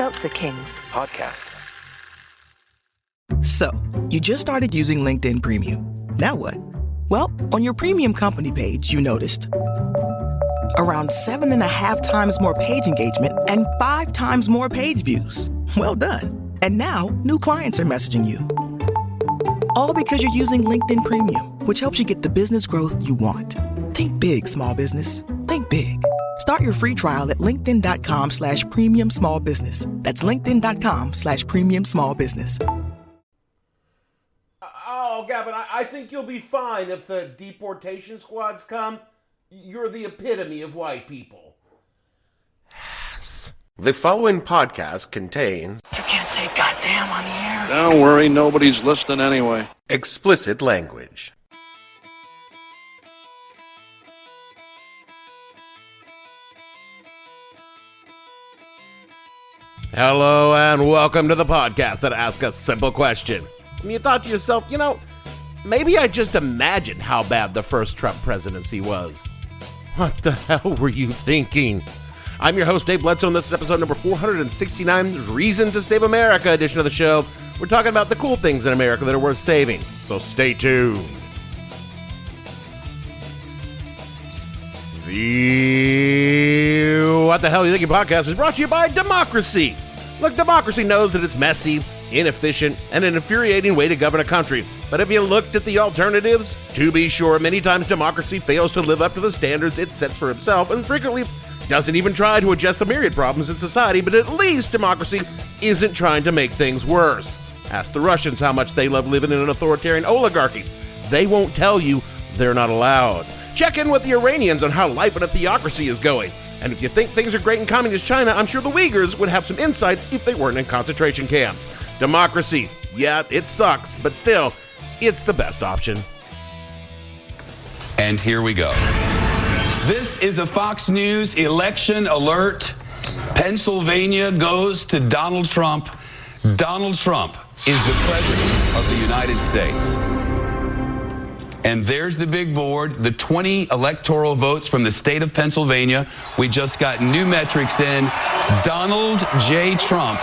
Seltzer Kings. Podcasts. So, you just started using LinkedIn Premium. Now what? Well, on your premium company page, you noticed around 7.5 times more page engagement and 5 times more page views. Well done. And now, new clients are messaging you. All because you're using LinkedIn Premium, which helps you get the business growth you want. Think big, small business. Think big. Start your free trial at linkedin.com/premium small business. That's linkedin.com/premium small business. Oh, Gavin, I think you'll be fine if the deportation squads come. You're the epitome of white people. The following podcast contains... You can't say goddamn on the air. Don't worry, nobody's listening anyway. explicit language. Hello and welcome to the podcast that asks a simple question. And you thought to yourself, maybe I just imagined how bad the first Trump presidency was. What the hell were you thinking? I'm your host, Dave Bledsoe, and this is episode number 469, Reason to Save America edition of the show. We're talking about the cool things in America that are worth saving, so stay tuned. The What the Hell You Thinking podcast is brought to you by Democracy. Look, democracy knows that it's messy, inefficient, and an infuriating way to govern a country. But have you looked at the alternatives? To be sure, many times democracy fails to live up to the standards it sets for itself, and frequently doesn't even try to address the myriad problems in society, but at least democracy isn't trying to make things worse. Ask the Russians how much they love living in an authoritarian oligarchy. They won't tell you they're not allowed. Check in with the Iranians on how life in a theocracy is going. And if you think things are great in communist China, I'm sure the Uyghurs would have some insights if they weren't in concentration camps. Democracy, yeah, it sucks, but still, it's the best option. And here we go. This is a Fox News election alert. Pennsylvania goes to Donald Trump. Donald Trump is the president of the United States. And there's the big board, the 20 electoral votes from the state of Pennsylvania. We just got new metrics in. Donald J. Trump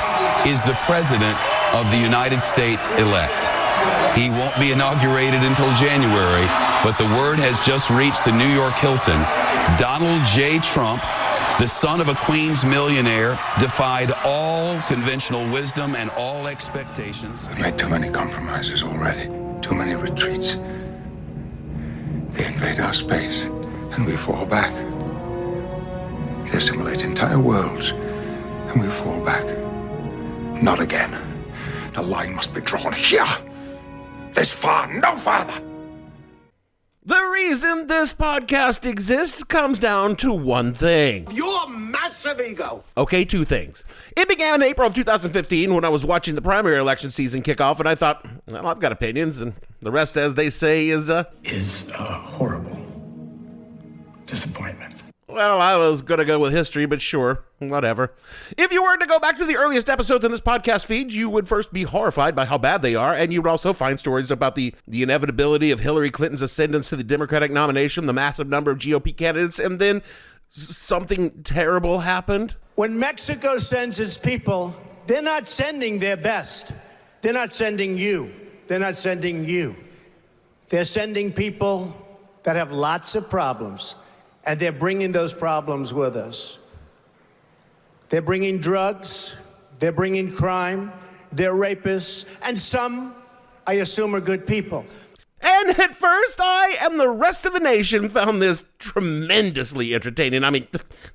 is the president of the United States elect. He won't be inaugurated until January, but the word has just reached the New York Hilton. Donald J. Trump, the son of a Queens millionaire, defied all conventional wisdom and all expectations. We've made too many compromises already, too many retreats. They invade our space, and we fall back. They assimilate entire worlds, and we fall back. Not again. The line must be drawn here. This far, no farther. The reason this podcast exists comes down to one thing. Your massive ego. Okay, two things. It began in April of 2015 when I was watching the primary election season kick off, and I thought, well, I've got opinions, and the rest, as they say, is a horrible disappointment. Well, I was going to go with history, but sure, whatever. If you were to go back to the earliest episodes in this podcast feed, you would first be horrified by how bad they are, and you would also find stories about the inevitability of Hillary Clinton's ascendance to the Democratic nomination, the massive number of GOP candidates, and then something terrible happened. When Mexico sends its people, they're not sending their best. They're not sending you. They're not sending you. They're sending people that have lots of problems. And they're bringing those problems with us. They're bringing drugs, they're bringing crime, they're rapists, and some, I assume, are good people. And at first, I and the rest of the nation found this tremendously entertaining. I mean,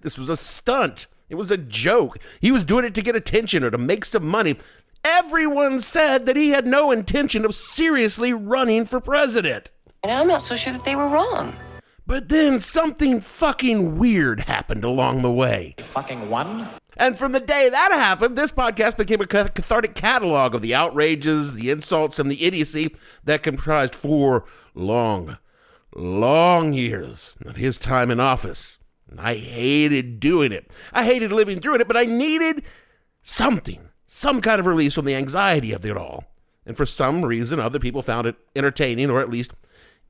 this was a stunt. It was a joke. He was doing it to get attention or to make some money. Everyone said that he had no intention of seriously running for president. And I'm not so sure that they were wrong. But then something fucking weird happened along the way. Fucking one? And from the day that happened, this podcast became a cathartic catalog of the outrages, the insults, and the idiocy that comprised 4 long years of his time in office. I hated doing it. I hated living through it, but I needed something, some kind of release from the anxiety of it all. And for some reason, other people found it entertaining, or at least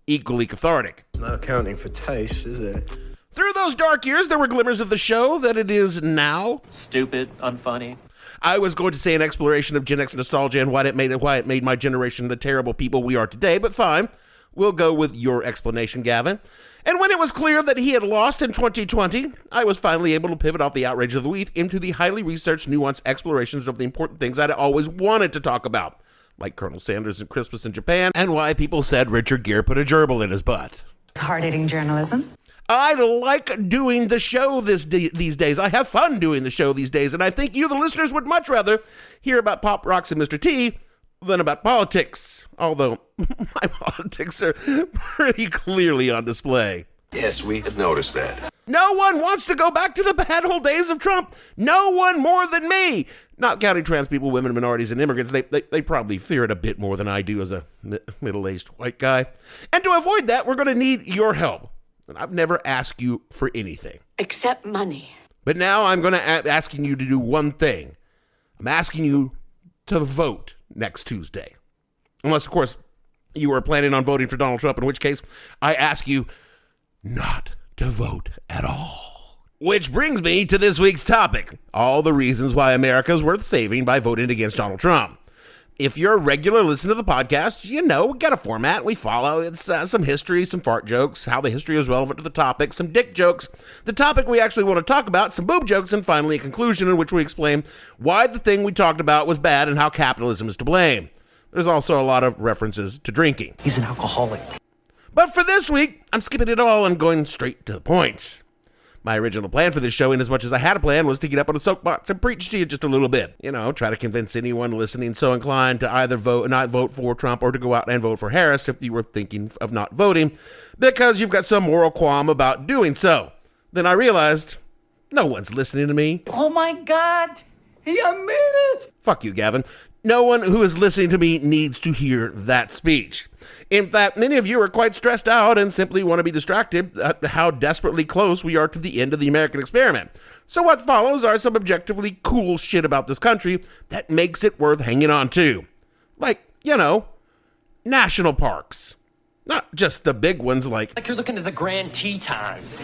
equally cathartic. It's not accounting for taste, is it? Through those dark years, there were glimmers of the show that it is now. Stupid, unfunny. I was going to say an exploration of Gen X nostalgia and why it made my generation the terrible people we are today, but fine. We'll go with your explanation, Gavin. And when it was clear that he had lost in 2020, I was finally able to pivot off the outrage of the week into the highly researched, nuanced explorations of the important things I'd always wanted to talk about, like Colonel Sanders and Christmas in Japan, and why people said Richard Gere put a gerbil in his butt. Hard-hitting journalism. I like doing the show these days. I have fun doing the show these days, and I think you, the listeners, would much rather hear about Pop Rocks and Mr. T than about politics, although my politics are pretty clearly on display. Yes, we had noticed that. No one wants to go back to the bad old days of Trump. No one more than me. Not counting trans people, women, minorities, and immigrants. They probably fear it a bit more than I do as a middle-aged white guy. And to avoid that, we're going to need your help. And I've never asked you for anything. Except money. But now I'm going to asking you to do one thing. I'm asking you to vote next Tuesday. Unless, of course, you are planning on voting for Donald Trump, in which case I ask you not to vote at all. Which brings me to this week's topic, all the reasons why America is worth saving by voting against Donald Trump. If you're a regular listener to the podcast, you know we got a format we follow. It's some history, some fart jokes, how the history is relevant to the topic, some dick jokes, the topic we actually want to talk about, some boob jokes, and finally a conclusion in which we explain why the thing we talked about was bad and how capitalism is to blame. There's also a lot of references to drinking. He's an alcoholic. But for this week, I'm skipping it all and going straight to the point. My original plan for this show, in as much as I had a plan, was to get up on a soapbox and preach to you just a little bit. You know, try to convince anyone listening so inclined to either not vote for Trump or to go out and vote for Harris if you were thinking of not voting, because you've got some moral qualm about doing so. Then I realized, no one's listening to me. Oh my God, he admitted it. Fuck you, Gavin. No one who is listening to me needs to hear that speech. In fact, many of you are quite stressed out and simply want to be distracted at how desperately close we are to the end of the American experiment. So what follows are some objectively cool shit about this country that makes it worth hanging on to. Like, you know, national parks. Not just the big ones like you're looking at the Grand Tetons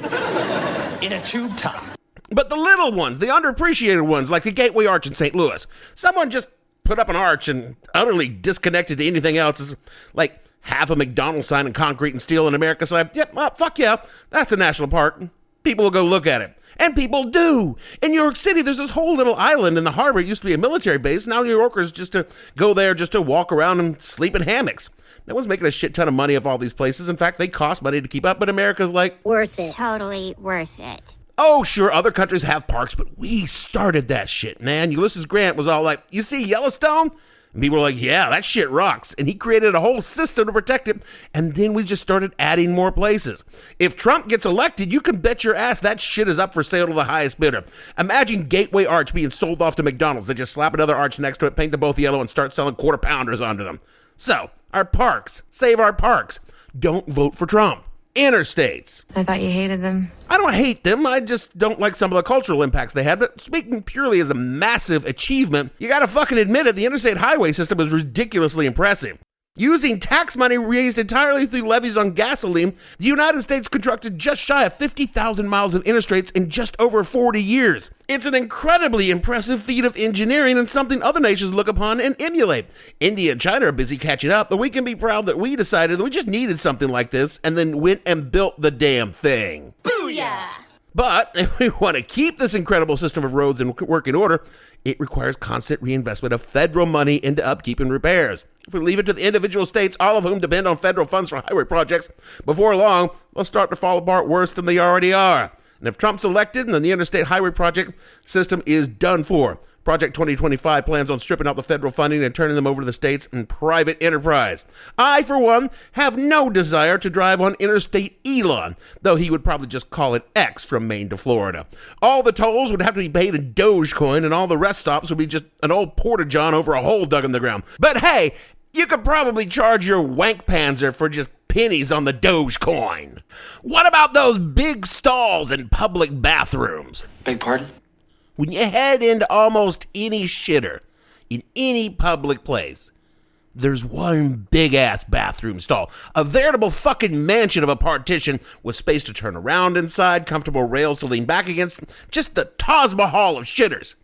in a tube top. But the little ones, the underappreciated ones, like the Gateway Arch in St. Louis. Someone just put up an arch and utterly disconnected to anything else. Is like half a McDonald's sign in concrete and steel in America. So yep, fuck yeah, that's a national park. People will go look at it. And people do. In New York City, there's this whole little island in the harbor. It used to be a military base. Now New Yorkers just to go there just to walk around and sleep in hammocks. No one's making a shit ton of money off all these places. In fact, they cost money to keep up, but America's like, worth it. Totally worth it. Oh, sure, other countries have parks, but we started that shit, man. Ulysses Grant was all like, you see Yellowstone? And people were like, yeah, that shit rocks. And he created a whole system to protect it, and then we just started adding more places. If Trump gets elected, you can bet your ass that shit is up for sale to the highest bidder. Imagine Gateway Arch being sold off to McDonald's. They just slap another arch next to it, paint them both yellow, and start selling quarter pounders onto them. So, our parks. Save our parks. Don't vote for Trump. Interstates. I thought you hated them. I don't hate them. I just don't like some of the cultural impacts they had. But speaking purely as a massive achievement, you gotta fucking admit it, the interstate highway system is ridiculously impressive. Using tax money raised entirely through levies on gasoline, the United States constructed just shy of 50,000 miles of interstates in just over 40 years. It's an incredibly impressive feat of engineering and something other nations look upon and emulate. India and China are busy catching up, but we can be proud that we decided that we just needed something like this and then went and built the damn thing. Booyah! But if we want to keep this incredible system of roads in working order, it requires constant reinvestment of federal money into upkeep and repairs. If we leave it to the individual states, all of whom depend on federal funds for highway projects, before long, they'll start to fall apart worse than they already are. And if Trump's elected, then the interstate highway project system is done for. Project 2025 plans on stripping out the federal funding and turning them over to the states and private enterprise. I, for one, have no desire to drive on Interstate Elon, though he would probably just call it X from Maine to Florida. All the tolls would have to be paid in Dogecoin, and all the rest stops would be just an old porta-john over a hole dug in the ground. But hey, you could probably charge your wank panzer for just pennies on the Dogecoin. What about those big stalls in public bathrooms? Beg pardon? When you head into almost any shitter in any public place, there's one big-ass bathroom stall. A veritable fucking mansion of a partition with space to turn around inside, comfortable rails to lean back against, just the Taj Mahal of shitters.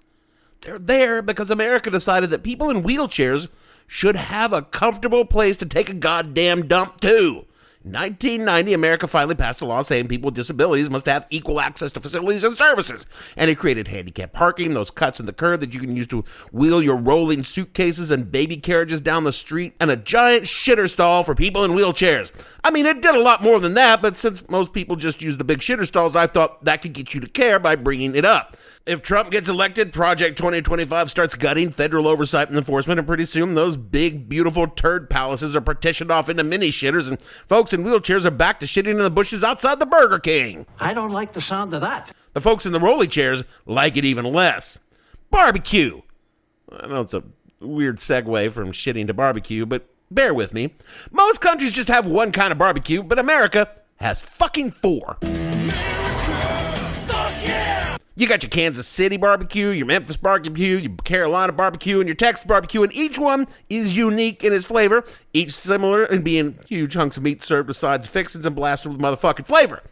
They're there because America decided that people in wheelchairs should have a comfortable place to take a goddamn dump too. In 1990, America finally passed a law saying people with disabilities must have equal access to facilities and services. And it created handicap parking, those cuts in the curb that you can use to wheel your rolling suitcases and baby carriages down the street, and a giant shitter stall for people in wheelchairs. I mean, it did a lot more than that, but since most people just use the big shitter stalls, I thought that could get you to care by bringing it up. If Trump gets elected, Project 2025 starts gutting federal oversight and enforcement, and pretty soon those big, beautiful turd palaces are partitioned off into mini shitters, and folks in wheelchairs are back to shitting in the bushes outside the Burger King. I don't like the sound of that. The folks in the rolly chairs like it even less. Barbecue. I know it's a weird segue from shitting to barbecue, but bear with me. Most countries just have one kind of barbecue, but America has fucking 4. You got your Kansas City barbecue, your Memphis barbecue, your Carolina barbecue, and your Texas barbecue, and each one is unique in its flavor, each similar in being huge hunks of meat served with sides, fixings, and blasted with motherfucking flavor.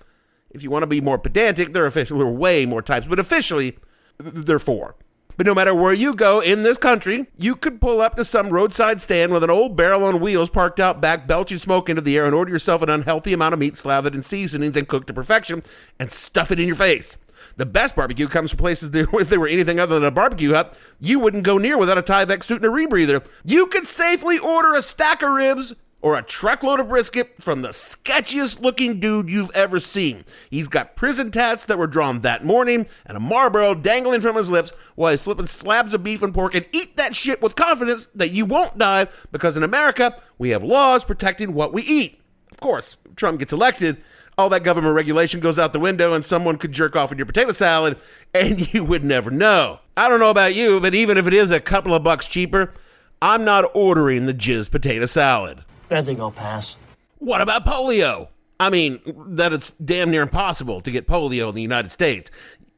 If you want to be more pedantic, there are way more types, but officially, there are 4. But no matter where you go in this country, you could pull up to some roadside stand with an old barrel on wheels parked out back, belching smoke into the air, and order yourself an unhealthy amount of meat slathered in seasonings and cooked to perfection, and stuff it in your face. The best barbecue comes from places that if they were anything other than a barbecue hut, you wouldn't go near without a Tyvek suit and a rebreather. You could safely order a stack of ribs or a truckload of brisket from the sketchiest looking dude you've ever seen. He's got prison tats that were drawn that morning and a Marlboro dangling from his lips while he's flipping slabs of beef and pork, and eat that shit with confidence that you won't die, because in America, we have laws protecting what we eat. Of course, if Trump gets elected, all that government regulation goes out the window and someone could jerk off in your potato salad and you would never know. I don't know about you, but even if it is a couple of bucks cheaper, I'm not ordering the jizz potato salad. I think I'll pass. What about polio? I mean, that it's damn near impossible to get polio in the United States.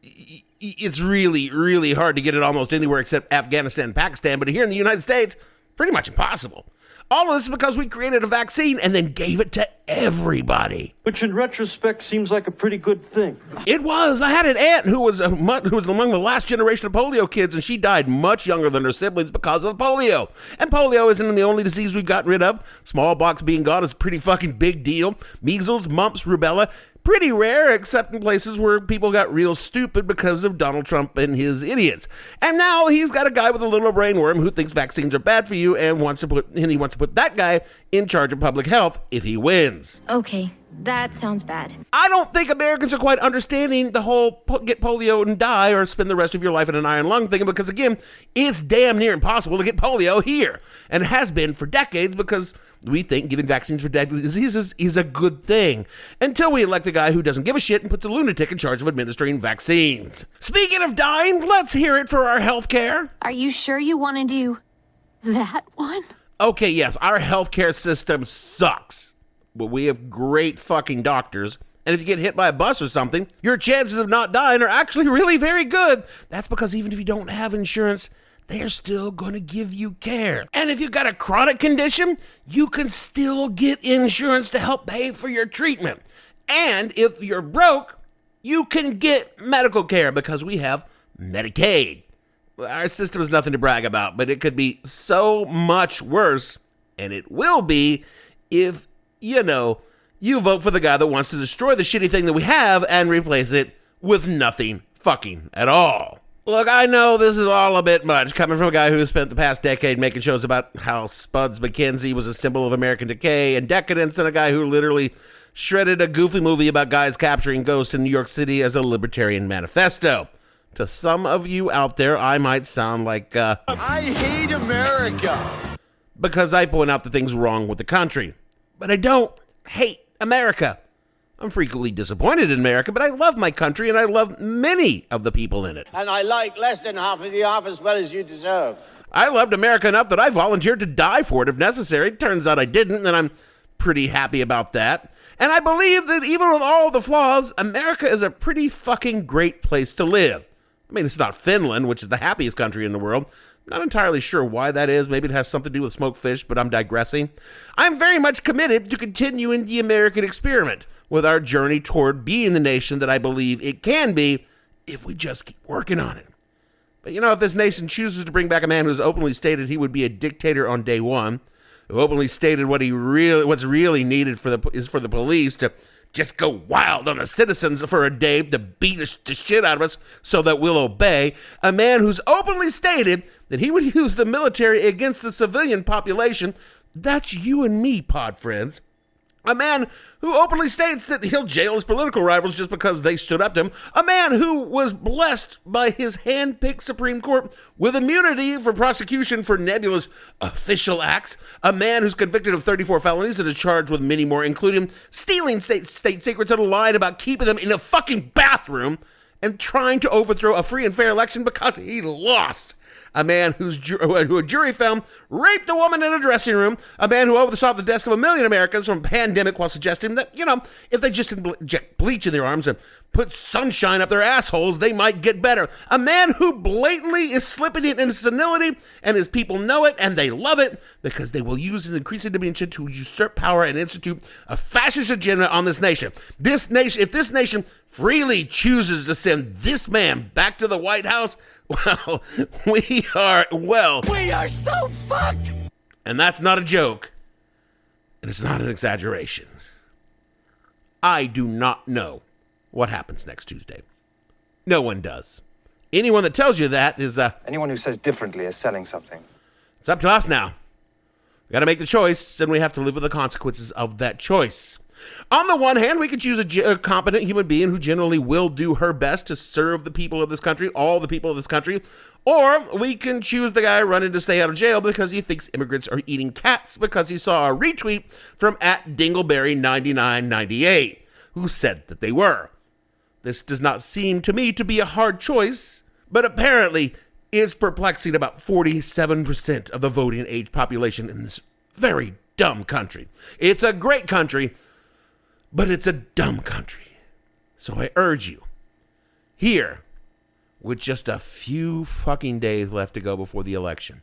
It's really, really hard to get it almost anywhere except Afghanistan and Pakistan, but here in the United States, pretty much impossible. All of this is because we created a vaccine and then gave it to everybody. Which in retrospect seems like a pretty good thing. It was. I had an aunt who was among the last generation of polio kids, and she died much younger than her siblings because of polio. And polio isn't the only disease we've gotten rid of. Smallpox being gone is a pretty fucking big deal. Measles, mumps, rubella, pretty rare, except in places where people got real stupid because of Donald Trump and his idiots. And now he's got a guy with a little brain worm who thinks vaccines are bad for you and he wants to put that guy in charge of public health if he wins. Okay, that sounds bad. I don't think Americans are quite understanding the whole get polio and die or spend the rest of your life in an iron lung thing, because again, it's damn near impossible to get polio here, and it has been for decades, because we think giving vaccines for deadly diseases is a good thing, until we elect a guy who doesn't give a shit and puts a lunatic in charge of administering vaccines. Speaking of dying, let's hear it for our healthcare. Are you sure you want to do that one? Okay, yes, our healthcare system sucks, but we have great fucking doctors. And if you get hit by a bus or something, your chances of not dying are actually really very good. That's because even if you don't have insurance, they're still going to give you care. And if you've got a chronic condition, you can still get insurance to help pay for your treatment. And if you're broke, you can get medical care because we have Medicaid. Our system is nothing to brag about, but it could be so much worse, and it will be if, you vote for the guy that wants to destroy the shitty thing that we have and replace it with nothing fucking at all. Look, I know this is all a bit much, coming from a guy who spent the past decade making shows about how Spuds MacKenzie was a symbol of American decay and decadence, and a guy who literally shredded a goofy movie about guys capturing ghosts in New York City as a libertarian manifesto. To some of you out there, I might sound like, I hate America! Because I point out the things wrong with the country. But I don't hate America. I'm frequently disappointed in America, but I love my country and I love many of the people in it. And I like less than half of you half as well as you deserve. I loved America enough that I volunteered to die for it if necessary. Turns out I didn't, and I'm pretty happy about that. And I believe that even with all the flaws, America is a pretty fucking great place to live. I mean, it's not Finland, which is the happiest country in the world. Not entirely sure why that is. Maybe it has something to do with smoked fish, but I'm digressing. I'm very much committed to continuing the American experiment with our journey toward being the nation that I believe it can be if we just keep working on it. But if this nation chooses to bring back a man who's openly stated he would be a dictator on day one, who openly stated what's really needed is for the police to just go wild on the citizens for a day to beat the shit out of us so that we'll obey, a man who's openly stated that he would use the military against the civilian population, that's you and me, pod friends. A man who openly states that he'll jail his political rivals just because they stood up to him. A man who was blessed by his hand-picked Supreme Court with immunity for prosecution for nebulous official acts. A man who's convicted of 34 felonies and is charged with many more, including stealing state secrets and lying about keeping them in a fucking bathroom and trying to overthrow a free and fair election because he lost. A man who a jury found raped a woman in a dressing room. A man who oversaw the deaths of 1 million Americans from a pandemic while suggesting that, if they just inject bleach in their arms and put sunshine up their assholes, they might get better. A man who blatantly is slipping it into senility, and his people know it, and they love it because they will use an increasing dimension to usurp power and institute a fascist agenda on this nation. If this nation freely chooses to send this man back to the White House, well, we are so fucked. And that's not a joke. And it's not an exaggeration. I do not know what happens next Tuesday. No one does. Anyone that tells you that is... Anyone who says differently is selling something. It's up to us now. We got to make the choice, and we have to live with the consequences of that choice. On the one hand, we could choose a competent human being who generally will do her best to serve the people of this country, all the people of this country, or we can choose the guy running to stay out of jail because he thinks immigrants are eating cats because he saw a retweet from @Dingleberry9998 who said that they were. This does not seem to me to be a hard choice, but apparently is perplexing about 47% of the voting age population in this very dumb country. It's a great country, but it's a dumb country. So I urge you, here, with just a few fucking days left to go before the election,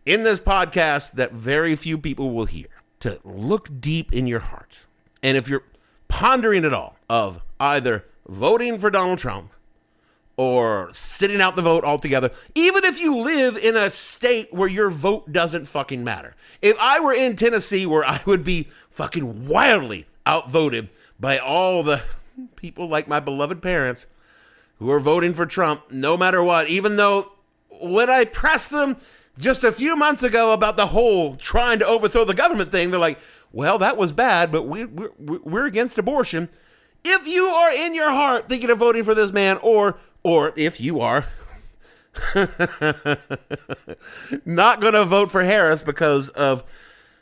in this podcast that very few people will hear, to look deep in your heart. And if you're pondering at all of either voting for Donald Trump or sitting out the vote altogether, even if you live in a state where your vote doesn't fucking matter. If I were in Tennessee where I would be fucking wildly outvoted by all the people like my beloved parents who are voting for Trump no matter what, even though when I pressed them just a few months ago about the whole trying to overthrow the government thing, they're like, well, that was bad, but we're against abortion. If you are in your heart thinking of voting for this man, or if you are not going to vote for Harris because of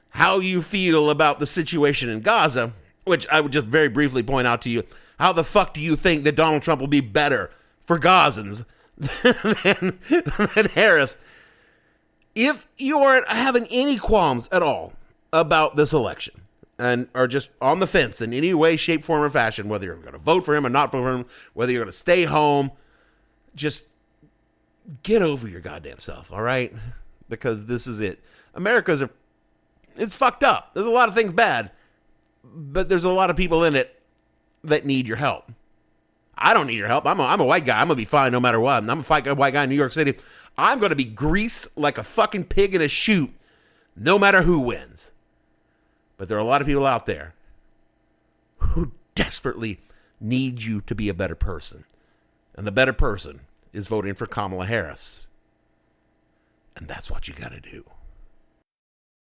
how you feel about the situation in Gaza, which I would just very briefly point out to you, how the fuck do you think that Donald Trump will be better for Gazans than Harris? If you aren't having any qualms at all about this election and are just on the fence in any way, shape, form, or fashion, whether you're going to vote for him or not vote for him, whether you're going to stay home, just get over your goddamn self, all right? Because this is it. It's fucked up. There's a lot of things bad, but there's a lot of people in it that need your help. I don't need your help. I'm a white guy. I'm going to be fine no matter what. I'm a white guy in New York City. I'm going to be greased like a fucking pig in a chute no matter who wins. But there are a lot of people out there who desperately need you to be a better person. And the better person is voting for Kamala Harris. And that's what you got to do.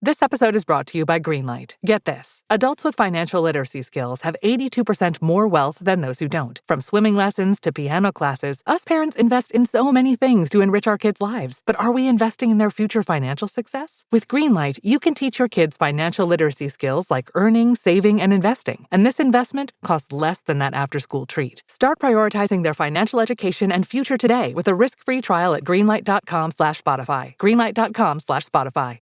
This episode is brought to you by Greenlight. Get this. Adults with financial literacy skills have 82% more wealth than those who don't. From swimming lessons to piano classes, us parents invest in so many things to enrich our kids' lives. But are we investing in their future financial success? With Greenlight, you can teach your kids financial literacy skills like earning, saving, and investing. And this investment costs less than that after-school treat. Start prioritizing their financial education and future today with a risk-free trial at greenlight.com/Spotify. Greenlight.com/Spotify.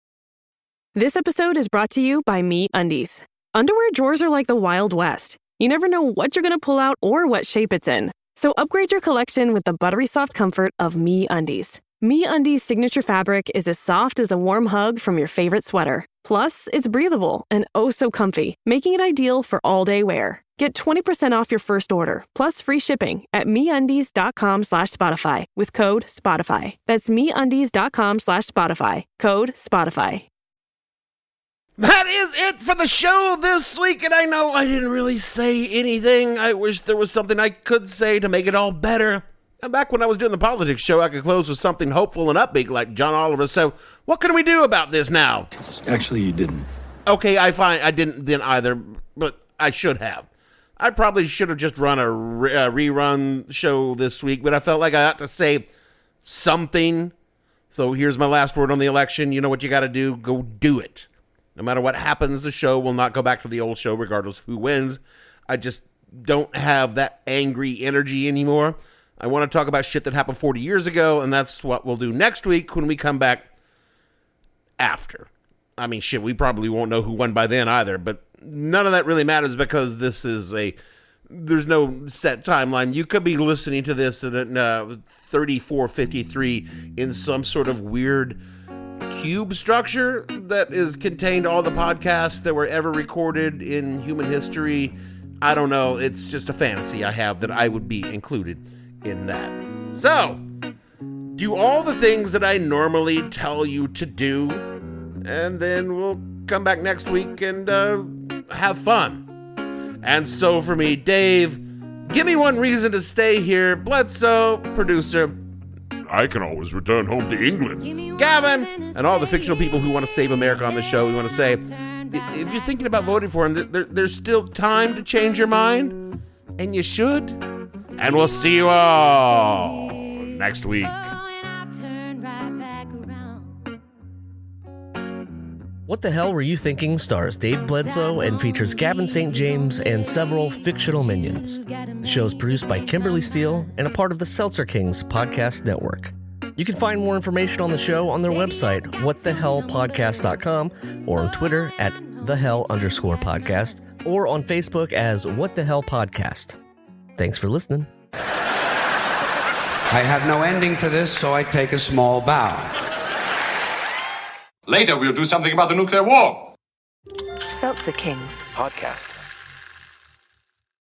This episode is brought to you by MeUndies. Underwear drawers are like the Wild West. You never know what you're going to pull out or what shape it's in. So upgrade your collection with the buttery soft comfort of MeUndies. MeUndies' signature fabric is as soft as a warm hug from your favorite sweater. Plus, it's breathable and oh so comfy, making it ideal for all-day wear. Get 20% off your first order, plus free shipping at MeUndies.com/Spotify with code Spotify. That's MeUndies.com/Spotify, code Spotify. That is it for the show this week, and I know I didn't really say anything. I wish there was something I could say to make it all better. And back when I was doing the politics show, I could close with something hopeful and upbeat like John Oliver. So what can we do about this now? Actually, you didn't. Okay, I didn't then either, but I should have. I probably should have just run a rerun show this week, but I felt like I ought to say something. So here's my last word on the election. You know what you got to do? Go do it. No matter what happens, the show will not go back to the old show regardless of who wins. I just don't have that angry energy anymore. I want to talk about shit that happened 40 years ago, and that's what we'll do next week when we come back after. I mean, shit, we probably won't know who won by then either, but none of that really matters because there's no set timeline. You could be listening to this at 3453 in some sort of weird cube structure that is contained all the podcasts that were ever recorded in human history. I don't know. It's just a fantasy I have that I would be included in that. So, do all the things that I normally tell you to do, and then we'll come back next week and have fun. And so for me, Dave, give me one reason to stay here. Bledsoe, producer. I can always return home to England. Gavin, and all the fictional people who want to save America on the show, we want to say, if you're thinking about voting for him, there's still time to change your mind, and you should. And we'll see you all next week. What the Hell Were You Thinking stars Dave Bledsoe and features Gavin St. James and several fictional minions. The show is produced by Kimberly Steele and a part of the Seltzer Kings podcast network. You can find more information on the show on their website, whatthehellpodcast.com, or on Twitter at @thehell_podcast, or on Facebook as What the Hell Podcast. Thanks for listening. I have no ending for this, so I take a small bow. Later, we'll do something about the nuclear war. Seltzer Kings Podcasts.